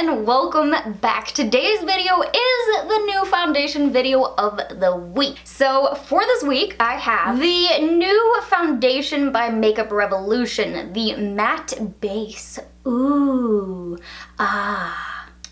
and welcome back. Today's video is the new foundation video of the week. So for this week, I have the new foundation by Makeup Revolution, the matte base. Ooh,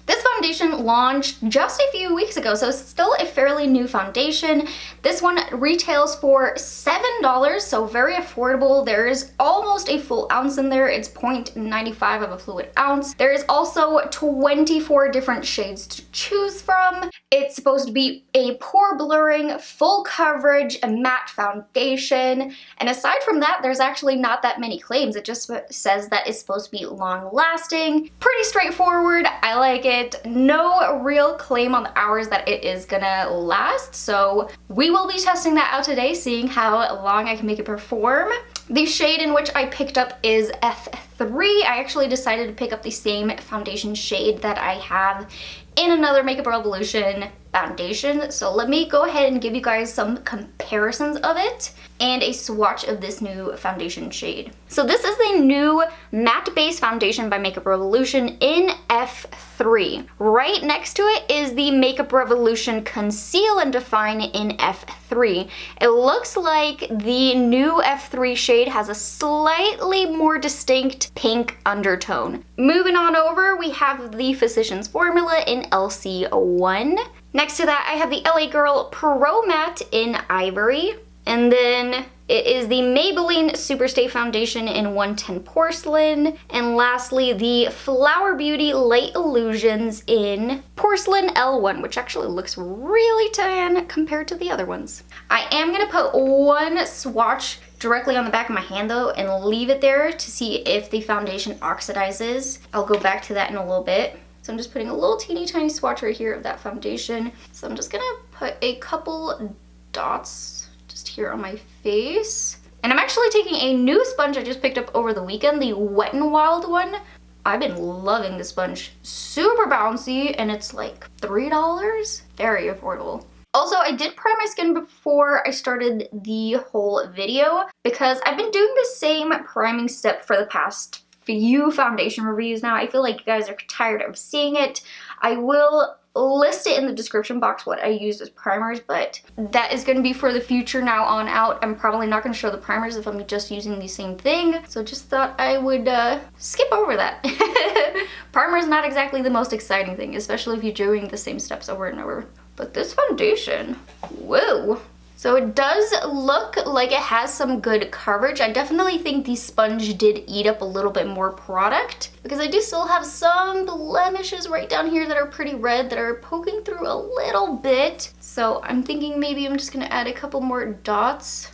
This foundation launched just a few weeks ago, so it's still a fairly new foundation. This one retails for $7, so very affordable. There is almost a full ounce in there. It's 0.95 of a fluid ounce. There is also 24 different shades to choose from. It's supposed to be a pore blurring, full coverage, a matte foundation. And aside from that, there's actually not that many claims. It just says that it's supposed to be long lasting. Pretty straightforward. I like it. No real claim on the hours that it is gonna last, so we will be testing that out today, seeing how long I can make it perform. The shade in which I picked up is F3. I actually decided to pick up the same foundation shade that I have in another Makeup Revolution foundation. So let me go ahead and give you guys some comparisons of it and a swatch of this new foundation shade. So this is the new matte base foundation by Makeup Revolution in F3. Right next to it is the Makeup Revolution Conceal and Define in F3. It looks like the new F3 shade has a slightly more distinct pink undertone. Moving on over, we have the Physicians Formula in LC1. Next to that, I have the LA Girl Pro Matte in Ivory. And then it is the Maybelline Superstay Foundation in 110 Porcelain. And lastly, the Flower Beauty Light Illusions in Porcelain L1, which actually looks really tan compared to the other ones. I am gonna put one swatch directly on the back of my hand though and leave it there to see if the foundation oxidizes. I'll go back to that in a little bit. So I'm just putting a little teeny tiny swatch right here of that foundation. So I'm just gonna put a couple dots just here on my face. And I'm actually taking a new sponge I just picked up over the weekend, the Wet n Wild one. I've been loving this sponge. Super bouncy, and it's like $3. Very affordable. Also, I did prime my skin before I started the whole video because I've been doing the same priming step for the past few foundation reviews now. I feel like you guys are tired of seeing it. I will list it in the description box what I use as primers, but that is going to be for the future now on out. I'm probably not going to show the primers if I'm just using the same thing, so just thought I would skip over that. Primer is not exactly the most exciting thing, especially if you're doing the same steps over and over. But this foundation, whoa. So it does look like it has some good coverage. I definitely think the sponge did eat up a little bit more product because I do still have some blemishes right down here that are pretty red that are poking through a little bit. So I'm thinking maybe I'm just gonna add a couple more dots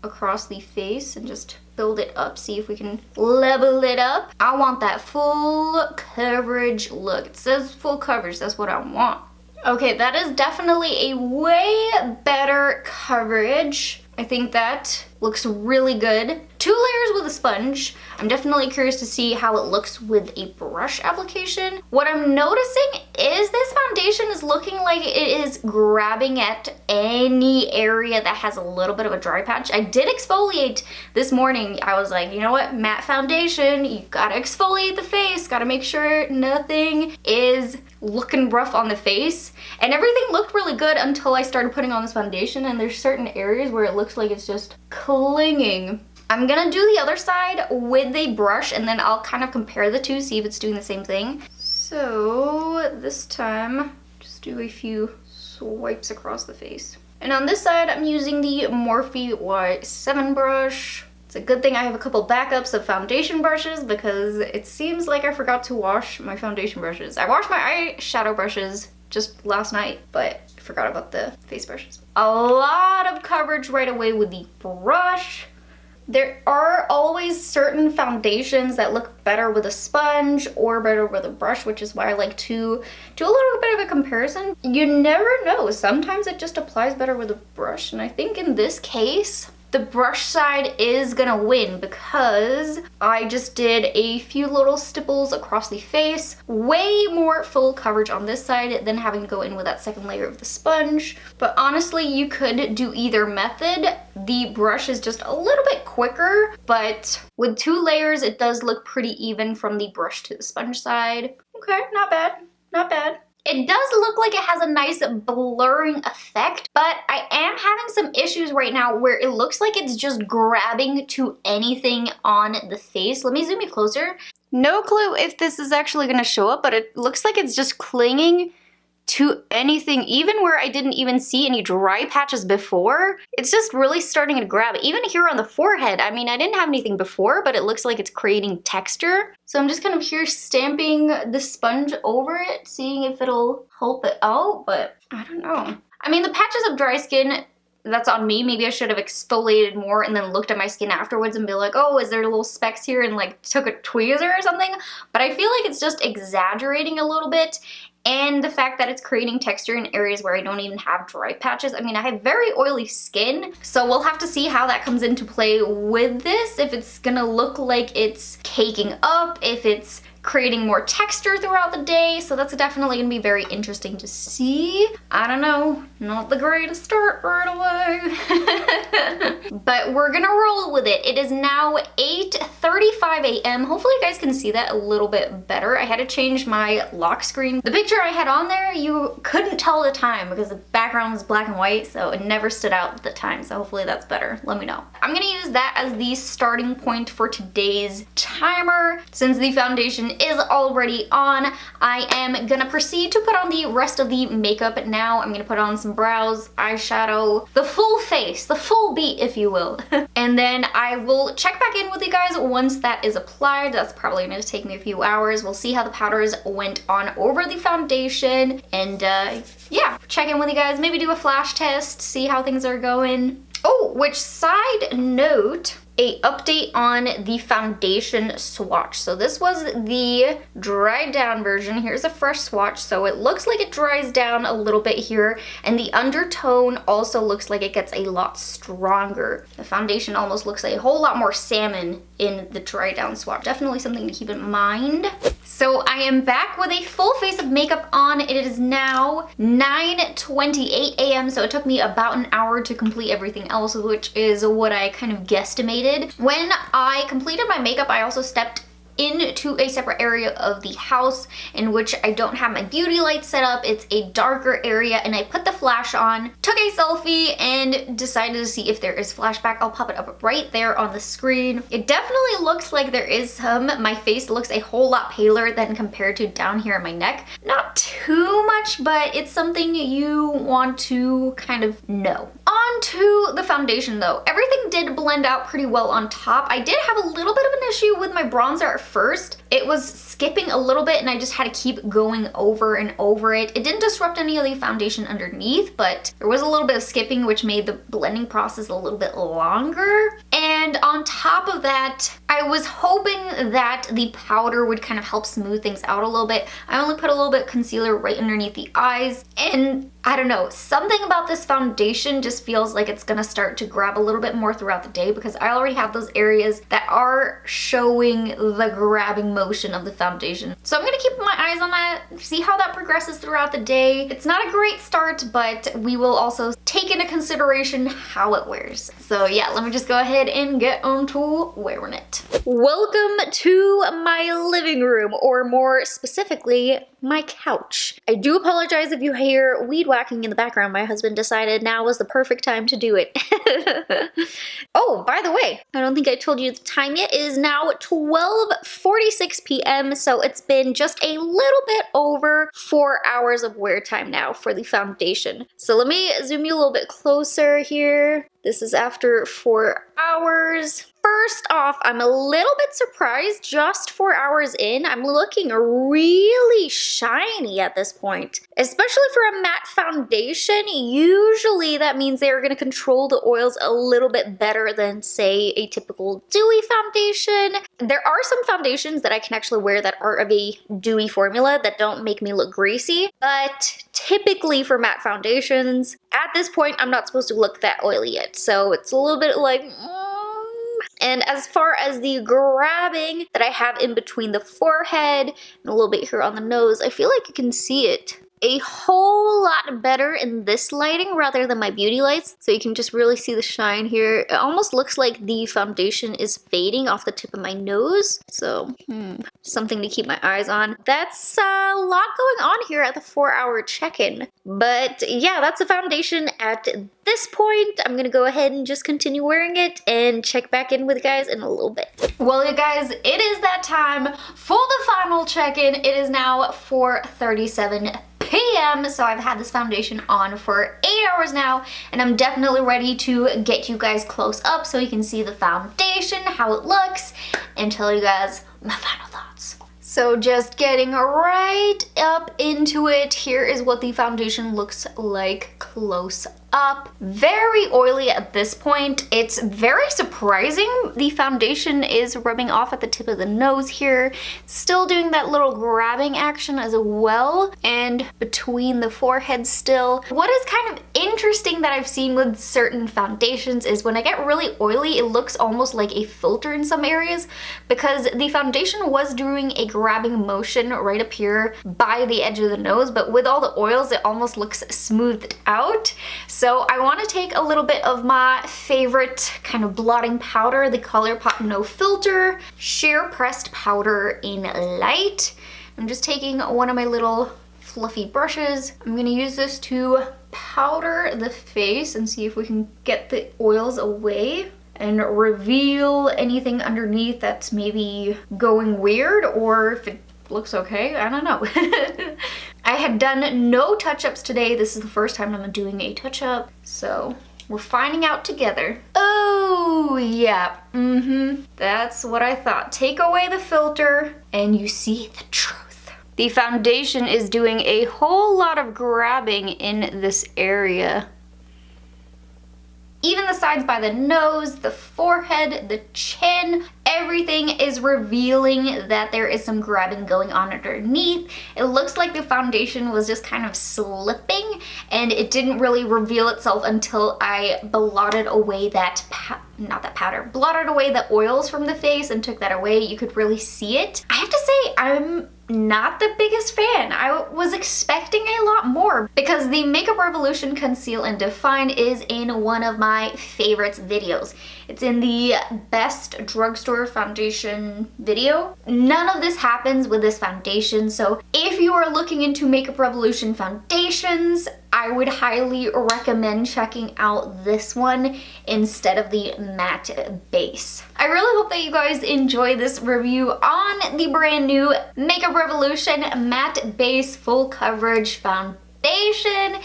across the face and just build it up, see if we can level it up. I want that full coverage look. It says full coverage, that's what I want. Okay, that is definitely a way better coverage. I think that looks really good. 2 layers with a sponge. I'm definitely curious to see how it looks with a brush application. What I'm noticing is this foundation is looking like it is grabbing at any area that has a little bit of a dry patch. I did exfoliate this morning. I was like, you know what, matte foundation, you gotta exfoliate the face, gotta make sure nothing is looking rough on the face. And everything looked really good until I started putting on this foundation, and there's certain areas where it looks like it's just clinging. I'm gonna do the other side with a brush and then I'll kind of compare the two, see if it's doing the same thing. So this time, just do a few swipes across the face. And on this side, I'm using the Morphe Y7 brush. It's a good thing I have a couple backups of foundation brushes because it seems like I forgot to wash my foundation brushes. I washed my eyeshadow brushes just last night, but I forgot about the face brushes. A lot of coverage right away with the brush. There are always certain foundations that look better with a sponge or better with a brush, which is why I like to do a little bit of a comparison. You never know. Sometimes it just applies better with a brush, and I think in this case, the brush side is gonna win because I just did a few little stipples across the face. Way more full coverage on this side than having to go in with that second layer of the sponge. But honestly, you could do either method. The brush is just a little bit quicker, but with 2 layers, it does look pretty even from the brush to the sponge side. Okay, not bad, not bad. It does look like it has a nice blurring effect, but I am having some issues right now where it looks like it's just grabbing to anything on the face. Let me zoom in closer. No clue if this is actually gonna show up, but it looks like it's just clinging to anything, even where I didn't even see any dry patches before. It's just really starting to grab. Even here on the forehead, I mean, I didn't have anything before, but it looks like it's creating texture. So I'm just kind of here stamping the sponge over it, seeing if it'll help it out, but I don't know. I mean, the patches of dry skin, that's on me. Maybe I should have exfoliated more and then looked at my skin afterwards and be like, oh, is there little specks here, and like took a tweezer or something? But I feel like it's just exaggerating a little bit. And the fact that it's creating texture in areas where I don't even have dry patches. I mean, I have very oily skin, so we'll have to see how that comes into play with this. If it's gonna look like it's caking up, if it's creating more texture throughout the day. So that's definitely gonna be very interesting to see. I don't know, not the greatest start right away. But we're gonna roll with it. It is now 8:35 a.m. Hopefully you guys can see that a little bit better. I had to change my lock screen. The picture I had on there, you couldn't tell the time because the background was black and white, so it never stood out at the time. So hopefully that's better. Let me know. I'm gonna use that as the starting point for today's timer. Since the foundation is already on, I am gonna proceed to put on the rest of the makeup now. I'm gonna put on some brows, eyeshadow, the full face, the full beat, if you will. And then I will check back in with you guys once that is applied. That's probably gonna take me a few hours. We'll see how the powders went on over the foundation, and yeah, check in with you guys, maybe do a flash test, see how things are going. Oh, which side note, a update on the foundation swatch. So this was the dried down version. Here's a fresh swatch. So it looks like it dries down a little bit here, and the undertone also looks like it gets a lot stronger. The foundation almost looks a whole lot more salmon in the dry down swatch. Definitely something to keep in mind. So I am back with a full face of makeup on. It is now 9:28 a.m. So it took me about an hour to complete everything else, which is what I kind of guesstimated. When I completed my makeup, I also stepped into a separate area of the house in which I don't have my beauty light set up. It's a darker area, and I put the flash on, took a selfie, and decided to see if there is flashback. I'll pop it up right there on the screen. It definitely looks like there is some. My face looks a whole lot paler than compared to down here on my neck. Not too much, but it's something you want to kind of know. On to the foundation though. Everything did blend out pretty well on top. I did have a little bit of an issue with my bronzer at first. It was skipping a little bit and I just had to keep going over and over it. It didn't disrupt any of the foundation underneath, but there was a little bit of skipping, which made the blending process a little bit longer. And on top of that, I was hoping that the powder would kind of help smooth things out a little bit. I only put a little bit of concealer right underneath the eyes, and I don't know, something about this foundation just feels like it's gonna start to grab a little bit more throughout the day, because I already have those areas that are showing the grabbing motion of the foundation. So I'm gonna keep my eyes on that, see how that progresses throughout the day. It's not a great start, but we will also take into consideration how it wears. So yeah, let me just go ahead and get on to wearing it. Welcome to my living room, or more specifically, my couch. I do apologize if you hear weed whacking in the background. My husband decided now was the perfect time to do it. Oh, by the way, I don't think I told you the time yet. It is now 12:46 p.m. so it's been just a little bit over 4 hours of wear time now for the foundation. So let me zoom you a little bit closer here. This is after 4 hours. First off, I'm a little bit surprised. Just 4 hours in, I'm looking really shiny at this point. Especially for a matte foundation, usually that means they're going to control the oils a little bit better than, say, a typical dewy foundation. There are some foundations that I can actually wear that are of a dewy formula that don't make me look greasy, but typically for matte foundations, at this point, I'm not supposed to look that oily yet. So it's a little bit like, And as far as the grabbing that I have in between the forehead and a little bit here on the nose, I feel like you can see it. a whole lot better in this lighting rather than my beauty lights, so you can just really see the shine here. It almost looks like the foundation is fading off the tip of my nose, so something to keep my eyes on. That's a lot going on here at the 4-hour check-in, but yeah, that's the foundation at this point. I'm gonna go ahead and just continue wearing it and check back in with you guys in a little bit. Well, you guys, it is that time for the final check-in. It is now 4:37 p.m. so I've had this foundation on for 8 hours now, and I'm definitely ready to get you guys close up so you can see the foundation, how it looks, and tell you guys my final thoughts. So just getting right up into it, here is what the foundation looks like close up. Very oily at this point. It's very surprising the foundation is rubbing off at the tip of the nose here. Still doing that little grabbing action as well, and between the forehead still. What is kind of interesting that I've seen with certain foundations is when I get really oily, it looks almost like a filter in some areas, because the foundation was doing a grabbing motion right up here by the edge of the nose, but with all the oils, it almost looks smoothed out. So I want to take a little bit of my favorite kind of blotting powder, the ColourPop No Filter sheer pressed powder in light. I'm just taking one of my little fluffy brushes. I'm going to use this to powder the face and see if we can get the oils away and reveal anything underneath that's maybe going weird, or if it looks okay, I don't know. I had done no touch-ups today. This is the first time I'm doing a touch-up, so we're finding out together. Oh, yeah, that's what I thought. Take away the filter and you see the truth. The foundation is doing a whole lot of grabbing in this area. Even the sides by the nose, the forehead, the chin, everything is revealing that there is some grabbing going on underneath. It looks like the foundation was just kind of slipping, and it didn't really reveal itself until I blotted away that blotted away the oils from the face and took that away. You could really see it. I have to say, I'm not the biggest fan. I was expecting a lot more because the Makeup Revolution Conceal and Define is in one of my favorites videos. It's in the best drugstore foundation video. None of this happens with this foundation, so if you are looking into Makeup Revolution foundations, I would highly recommend checking out this one instead of the matte base. I really hope that you guys enjoy this review on the brand new Makeup Revolution Matte Base Full Coverage Foundation.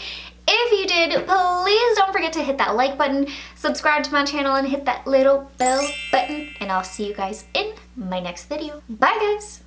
If you did, please don't forget to hit that like button, subscribe to my channel, and hit that little bell button, and I'll see you guys in my next video. Bye, guys!